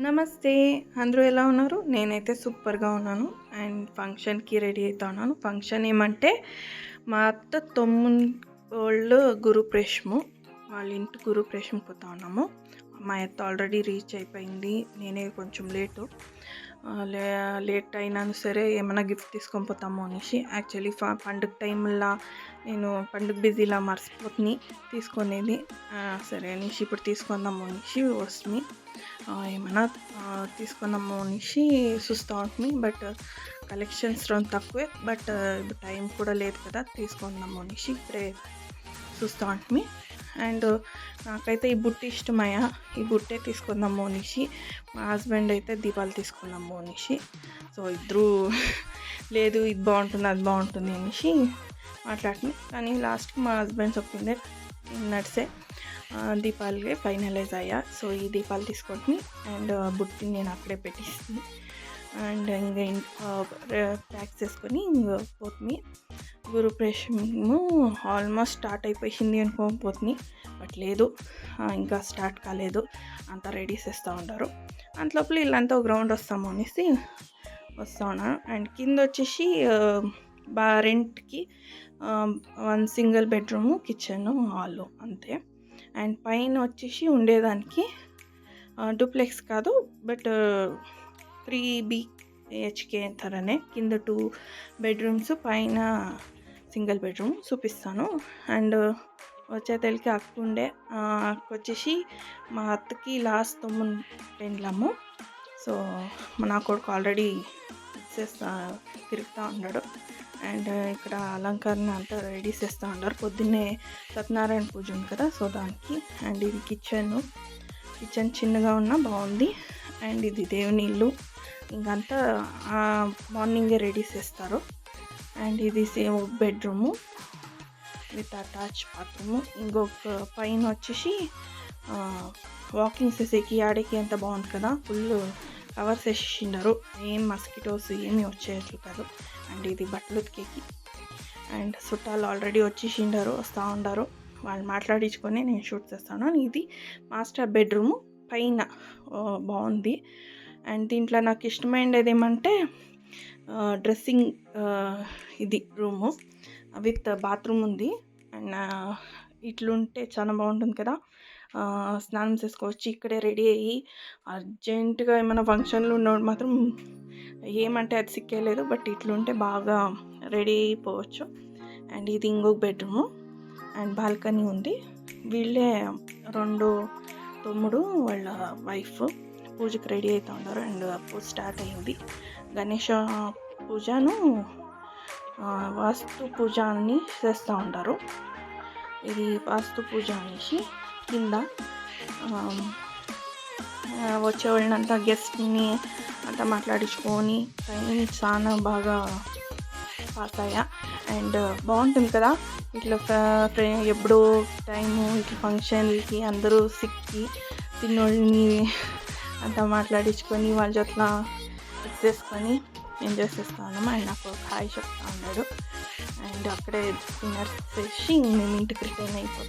నమస్తే. అందరూ ఎలా ఉన్నారు? నేనైతే సూపర్‌గా ఉన్నాను. అండ్ ఫంక్షన్‌కి రెడీ అయితా ఉన్నాను. ఫంక్షన్ ఏమంటే మా అత్త తమ్ముళ్ళ గురుప్రవేశము. వాళ్ళ ఇంటి గురుప్రవేశంకి పోతా ఉన్నాము. మా అత్త ఆల్రెడీ రీచ్ అయిపోయింది. నేనే కొంచెం లేటు. లేట్ అయినా సరే ఏమన్నా గిఫ్ట్ తీసుకొని పోతాము అనేసి యాక్చువల్లీ పండుగ టైంలో నేను పండుగ బిజీలా మర్చిపోతుంది తీసుకునేది. సరే అనేసి ఇప్పుడు తీసుకుందాము అనేసి వస్తుంది. ఏమన్నా తీసుకుందాము అనేసి చూస్తూ ఉంటుంది. బట్ కలెక్షన్స్ తక్కువే. బట్ టైం కూడా లేదు కదా, తీసుకుందాము అనేసి ఇప్పుడే చూస్తూ ఉంటుంది. అండ్ నాకైతే ఈ బుట్ట ఇష్టమయ్యా, ఈ బుట్టే తీసుకుందాము అనేసి. మా హస్బెండ్ అయితే దీపాలు తీసుకుందాము అనేసి. సో ఇద్దరు లేదు ఇది బాగుంటుంది అది బాగుంటుంది అనేసి మాట్లాడుతుంది. కానీ లాస్ట్కి మా హస్బెండ్ చెప్పిందే నడిసే దీపాలకే ఫైనలైజ్ అయ్యా. సో ఈ దీపాలు తీసుకుంటుంది అండ్ బుట్టిని నేను అక్కడే పెట్టిస్తుంది. అండ్ ఇంకా ప్యాక్ చేసుకొని పోతుంది. గురుప్రవేశము ఆల్మోస్ట్ స్టార్ట్ అయిపోయింది అనుకోకపోతుంది. బట్ లేదు, ఇంకా స్టార్ట్ కాలేదు. అంతా రెడీ చేస్తూ ఉంటారు. అంతలోపల వీళ్ళంతా ఒక గ్రౌండ్ వస్తాము అనేసి వస్తూ ఉన్నారు. అండ్ కింద వచ్చేసి రెంట్కి 1 సింగిల్ బెడ్రూము, కిచెన్, హాలు అంతే. అండ్ పైన వచ్చేసి ఉండేదానికి డూప్లెక్స్ కాదు, బట్ 3 BHK అంటారనే. కింద 2 బెడ్రూమ్స్, పైన సింగిల్ బెడ్రూమ్ చూపిస్తాను. అండ్ వచ్చేతలకి అక్క ఉండే, అక్క వచ్చేసి మా అత్తకి లాస్ట్ తమ్ముని పెండ్లము. సో నా కొడుకు ఆల్రెడీ తిరుగుతూ ఉన్నాడు. అండ్ ఇక్కడ అలంకరణ అంతా రెడీ చేస్తూ ఉంటారు. పొద్దున్నే సత్యనారాయణ పూజ ఉంది కదా, సో దానికి. అండ్ ఇది కిచెన్ చిన్నగా ఉన్నా బాగుంది. అండ్ ఇది దేవుని ఇల్లు. ఇంకంతా మార్నింగే రెడీ చేస్తారు. అండ్ ఇది బెడ్రూము విత్ అటాచ్ బాత్రూము. ఇంకొక పైన వచ్చేసి వాకింగ్ చేసేకి ఆడేకి ఎంత బాగుంది కదా, ఫుల్ కవర్స్ వేసేసిండారు. ఏం మస్కిటోస్ ఏమి వచ్చేట్లు కాదు. అండ్ ఇది బట్టలు ఉతికేకి. అండ్ చుట్టాలు ఆల్రెడీ వచ్చేసిండారు, వస్తూ ఉండారు. వాళ్ళు మాట్లాడించుకొని నేను షూట్ చేస్తాను. ఇది మాస్టర్ బెడ్రూము పైన బాగుంది. అండ్ దీంట్లో నాకు ఇష్టమైనది ఏమంటే డ్రెస్సింగ్ ఇది రూము విత్ బాత్రూమ్ ఉంది. అండ్ ఇట్లుంటే చాలా బాగుంటుంది కదా, స్నానం చేసుకోవచ్చు. ఇక్కడే రెడీ అయ్యి అర్జెంటుగా ఏమైనా ఫంక్షన్లు ఉన్నప్పుడు మాత్రం ఏమంటే అది సిక్కేలేదు. బట్ ఇట్లుంటే బాగా రెడీ అయిపోవచ్చు. అండ్ ఇది ఇంకొక బెడ్రూము. అండ్ బాల్కనీ ఉంది. వీళ్ళే 2 తమ్ముడు వాళ్ళ వైఫ్ పూజకి రెడీ అవుతూ ఉన్నారు. అండ్ పూజ స్టార్ట్ అయింది. గణేష పూజను వాస్తు పూజ అని చేస్తూ ఉంటారు. ఇది వాస్తు పూజ అనేసి కింద వచ్చేవాళ్ళంతా గెస్ట్ని అంతా మాట్లాడించుకొని టైం చాలా బాగా పాస్ అయ్యా. అండ్ బాగుంటుంది కదా ఇట్లా ఎప్పుడో టైము ఇట్లా ఫంక్షన్లకి అందరూ సిక్కి తిన్నోళ్ళని అంతా మాట్లాడించుకొని వాళ్ళ జొట్ల చేసుకొని ఎంజాయ్ చేస్తూ ఉన్నాము. ఆయన నాకు హాయ్ చెప్తా ఉన్నాడు. అండ్ అక్కడే డిన్నర్ చేసి మేము ఇంటికి రిటర్న్ అయిపోతాం.